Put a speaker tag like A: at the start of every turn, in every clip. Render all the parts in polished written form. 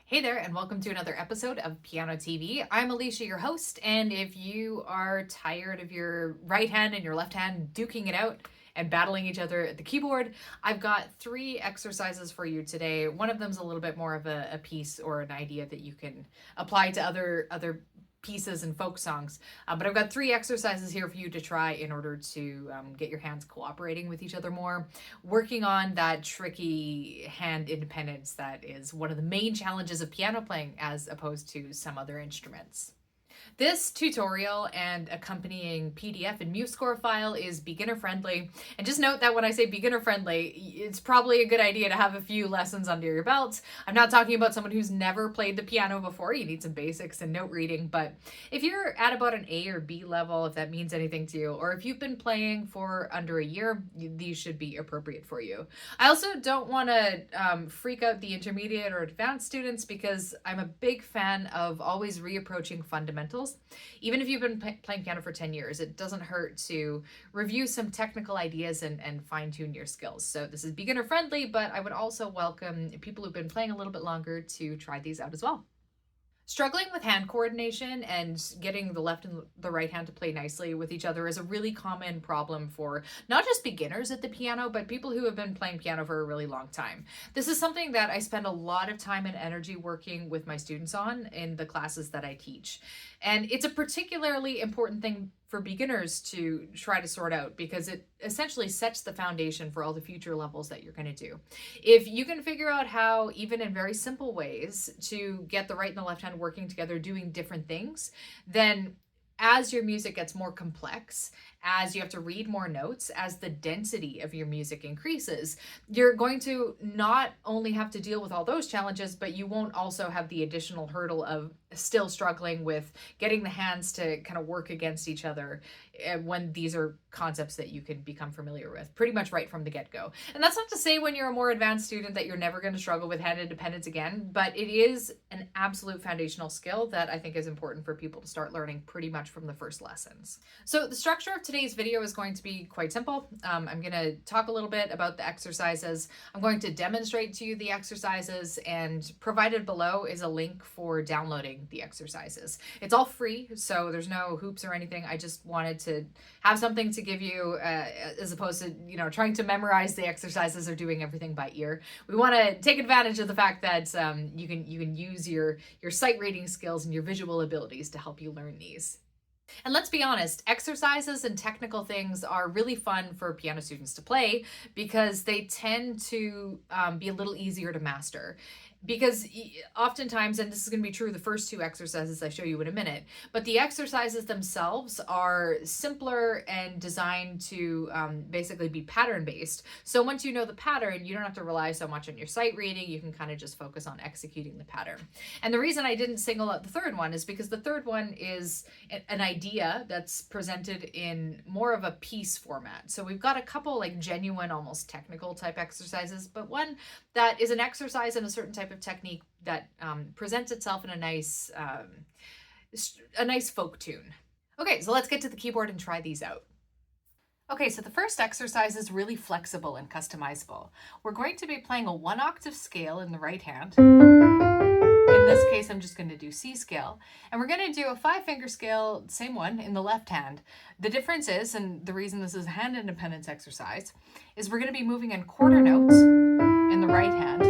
A: Hey there, and welcome to another episode of Piano TV. I'm Alicia, your host, and if you are tired of your right hand and your left hand duking it out and battling each other at the keyboard, I've got 3 exercises for you today. One of them's a little bit more of a piece or an idea that you can apply to other pieces and folk songs. But I've got 3 exercises here for you to try in order to get your hands cooperating with each other more, working on that tricky hand independence that is one of the main challenges of piano playing as opposed to some other instruments. This tutorial and accompanying PDF and MuseScore file is beginner friendly. And just note that when I say beginner friendly, it's probably a good idea to have a few lessons under your belt. I'm not talking about someone who's never played the piano before. You need some basics and note reading. But if you're at about an A or B level, if that means anything to you, or if you've been playing for under a year, these should be appropriate for you. I also don't want to freak out the intermediate or advanced students because I'm a big fan of always reapproaching fundamentals. Even if you've been playing piano for 10 years, it doesn't hurt to review some technical ideas and fine-tune your skills. So this is beginner friendly, but I would also welcome people who've been playing a little bit longer to try these out as well. Struggling with hand coordination and getting the left and the right hand to play nicely with each other is a really common problem for not just beginners at the piano, but people who have been playing piano for a really long time. This is something that I spend a lot of time and energy working with my students on in the classes that I teach. And it's a particularly important thing for beginners to try to sort out because it essentially sets the foundation for all the future levels that you're going to do. If you can figure out how, even in very simple ways, to get the right and the left hand working together doing different things, then as your music gets more complex, as you have to read more notes, as the density of your music increases, you're going to not only have to deal with all those challenges, but you won't also have the additional hurdle of still struggling with getting the hands to kind of work against each other when these are concepts that you can become familiar with pretty much right from the get-go. And that's not to say when you're a more advanced student that you're never going to struggle with hand independence again, but it is an absolute foundational skill that I think is important for people to start learning pretty much from the first lessons. So the structure of today's video is going to be quite simple. I'm going to talk a little bit about the exercises. I'm going to demonstrate to you the exercises, and provided below is a link for downloading the exercises. It's all free, so there's no hoops or anything. I just wanted to have something to give you as opposed to, trying to memorize the exercises or doing everything by ear. We want to take advantage of the fact that you can use your sight reading skills and your visual abilities to help you learn these. And let's be honest, exercises and technical things are really fun for piano students to play because they tend to be a little easier to master. Because oftentimes, and this is going to be true the first 2 exercises I show you in a minute, but the exercises themselves are simpler and designed to basically be pattern-based. So once you know the pattern, you don't have to rely so much on your sight reading. You can kind of just focus on executing the pattern. And the reason I didn't single out the third one is because the third one is an idea that's presented in more of a piece format. So we've got a couple like genuine, almost technical type exercises, but one that is an exercise in a certain type of technique that presents itself in a nice folk tune. Okay, so let's get to the keyboard and try these out. Okay, so the first exercise is really flexible and customizable. We're going to be playing a 1-octave scale in the right hand. In this case, I'm just going to do C scale. And we're going to do a 5-finger scale, same one, in the left hand. The difference is, and the reason this is a hand independence exercise, is we're going to be moving in quarter notes in the right hand.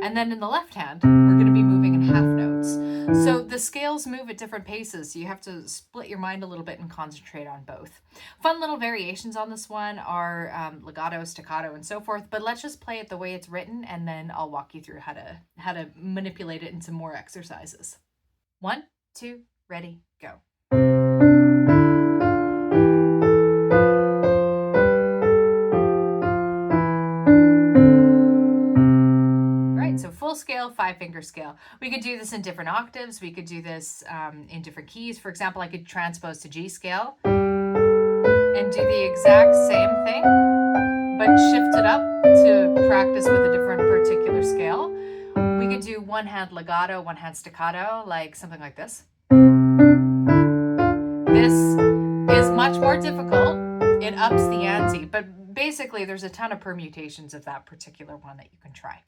A: And then in the left hand, we're going to be moving in half notes. So the scales move at different paces. So you have to split your mind a little bit and concentrate on both. Fun little variations on this one are legato, staccato, and so forth. But let's just play it the way it's written, and then I'll walk you through how to manipulate it into more exercises. 1, 2, ready, go. So full scale, 5-finger scale. We could do this in different octaves. We could do this in different keys. For example, I could transpose to G scale and do the exact same thing, but shift it up to practice with a different particular scale. We could do 1-hand legato, 1-hand staccato, like something like this. This is much more difficult. It ups the ante, but basically there's a ton of permutations of that particular one that you can try.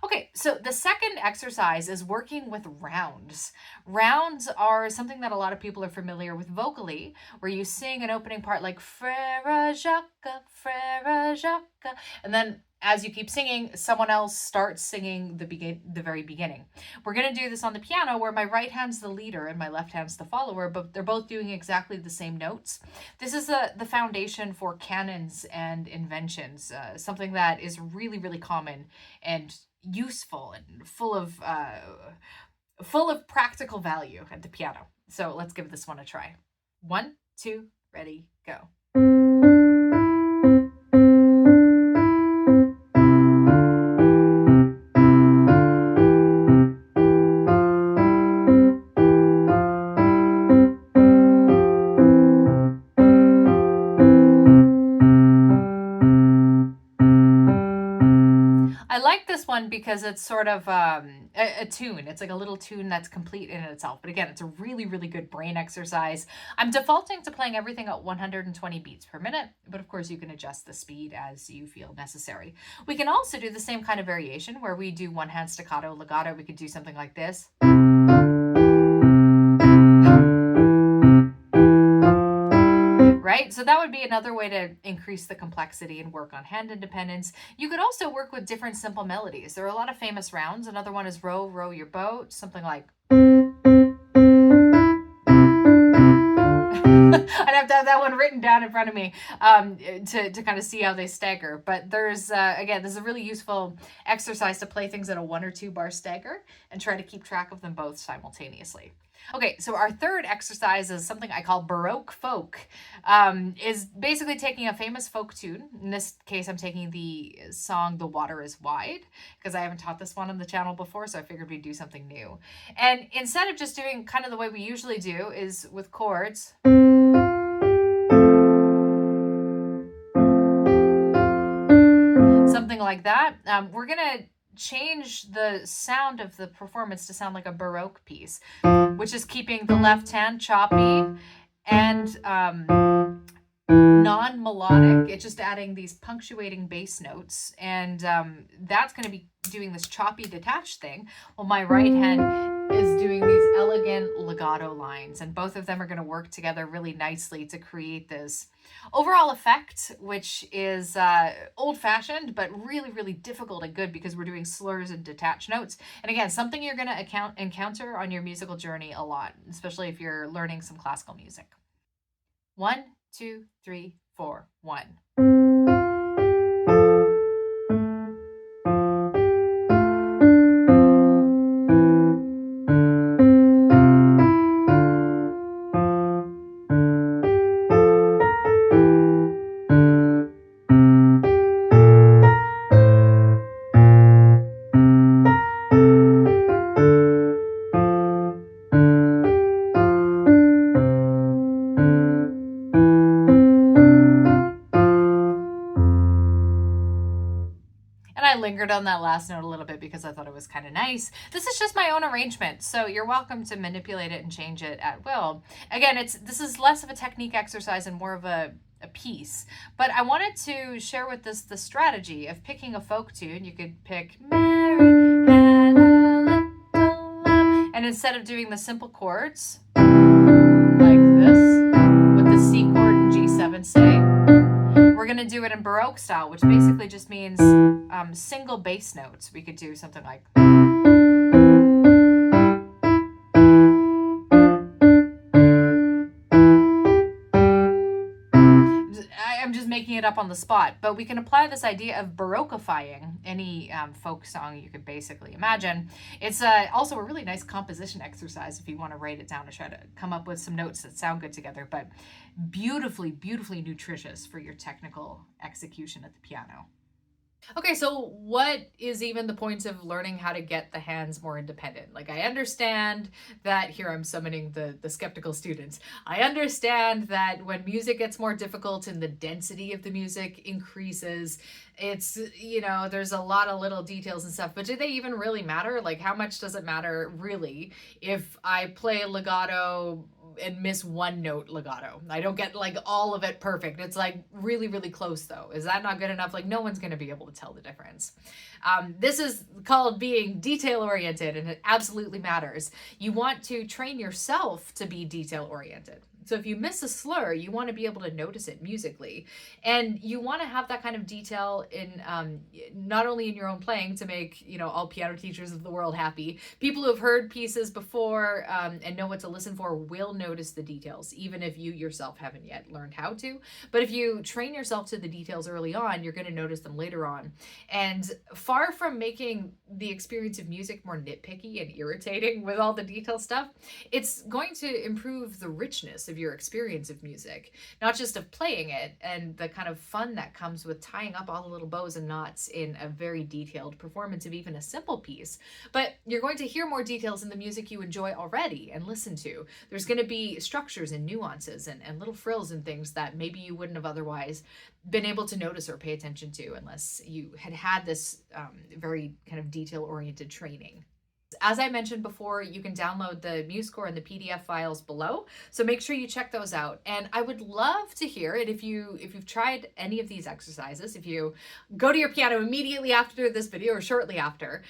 A: Okay, so the second exercise is working with rounds. Rounds are something that a lot of people are familiar with vocally, where you sing an opening part like Frere Jacques, and then as you keep singing, someone else starts singing the very beginning. We're going to do this on the piano where my right hand's the leader and my left hand's the follower, but they're both doing exactly the same notes. This is the foundation for canons and inventions, something that is really, really common and useful and full of practical value at the piano. So let's give this one a try. 1, 2, ready, go. I like this one because it's sort of a tune. It's like a little tune that's complete in itself. But again, it's a really, really good brain exercise. I'm defaulting to playing everything at 120 beats per minute, but of course you can adjust the speed as you feel necessary. We can also do the same kind of variation where we do one hand staccato, legato. We could do something like this. Right? So that would be another way to increase the complexity and work on hand independence. You could also work with different simple melodies. There are a lot of famous rounds. Another one is row, row your boat, something like. I'd have to have that one written down in front of me to kind of see how they stagger. But there's, again, this is a really useful exercise to play things at a 1 or 2 bar stagger and try to keep track of them both simultaneously. Okay, so our third exercise is something I call Baroque folk. Is basically taking a famous folk tune. In this case, I'm taking the song The Water is Wide, because I haven't taught this one on the channel before, so I figured we'd do something new. And instead of just doing kind of the way we usually do is with chords. Something like that. We're going to change the sound of the performance to sound like a Baroque piece, which is keeping the left hand choppy and non-melodic. It's just adding these punctuating bass notes, and that's going to be doing this choppy detached thing, while my right hand is doing these elegant legato lines, and both of them are going to work together really nicely to create this overall effect, which is old-fashioned but really, really difficult and good because we're doing slurs and detached notes. And again, something you're going to encounter on your musical journey a lot, especially if you're learning some classical music. 1, 2, 3, 4, 1. Lingered on that last note a little bit because I thought it was kind of nice. This is just my own arrangement, so you're welcome to manipulate it and change it at will. Again, this is less of a technique exercise and more of a piece, but I wanted to share with this the strategy of picking a folk tune. You could pick Mary Had a Little Lamb, and instead of doing the simple chords like this with the C chord and G7 stay, we're going to do it in Baroque style, which basically just means single bass notes. We could do something like. I'm just making it up on the spot, but we can apply this idea of Baroqueifying any folk song you could basically imagine. It's also a really nice composition exercise if you want to write it down and try to come up with some notes that sound good together, but beautifully, beautifully nutritious for your technical execution at the piano. Okay, so what is even the point of learning how to get the hands more independent? Like, I understand that, here I'm summoning the skeptical students. I understand that when music gets more difficult and the density of the music increases, it's, there's a lot of little details and stuff, but do they even really matter? Like, how much does it matter really if I play legato and miss one note legato. I don't get like all of it perfect. It's like really, really close though. Is that not good enough? Like no one's going to be able to tell the difference. This is called being detail oriented, and it absolutely matters. You want to train yourself to be detail oriented. So if you miss a slur, you want to be able to notice it musically. And you want to have that kind of detail in not only in your own playing to make, all piano teachers of the world happy. People who have heard pieces before and know what to listen for will notice the details, even if you yourself haven't yet learned how to. But if you train yourself to the details early on, you're going to notice them later on. And far from making the experience of music more nitpicky and irritating with all the detail stuff, it's going to improve the richness of your experience of music, not just of playing it and the kind of fun that comes with tying up all the little bows and knots in a very detailed performance of even a simple piece, but you're going to hear more details in the music you enjoy already and listen to. There's going to be structures and nuances and little frills and things that maybe you wouldn't have otherwise been able to notice or pay attention to unless you had this very kind of detail-oriented training. As I mentioned before, you can download the MuseScore and the PDF files below, so make sure you check those out. And I would love to hear it if you've tried any of these exercises. If you go to your piano immediately after this video or shortly after,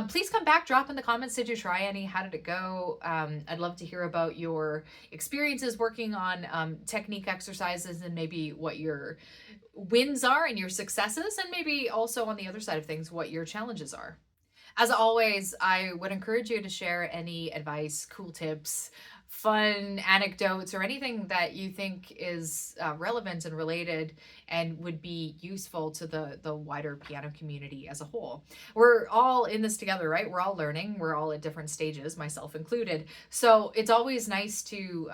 A: please come back, drop in the comments, did you try any? How did it go? I'd love to hear about your experiences working on technique exercises and maybe what your wins are and your successes, and maybe also on the other side of things, what your challenges are. As always, I would encourage you to share any advice, cool tips, fun anecdotes, or anything that you think is relevant and related and would be useful to the wider piano community as a whole. We're all in this together, right? We're all learning. We're all at different stages, myself included. So it's always nice to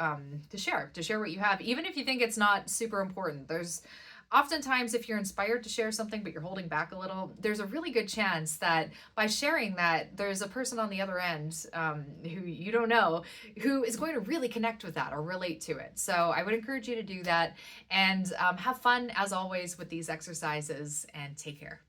A: share what you have, even if you think it's not super important. There's oftentimes, if you're inspired to share something but you're holding back a little, there's a really good chance that by sharing that, there's a person on the other end who you don't know who is going to really connect with that or relate to it. So I would encourage you to do that and have fun, as always, with these exercises, and take care.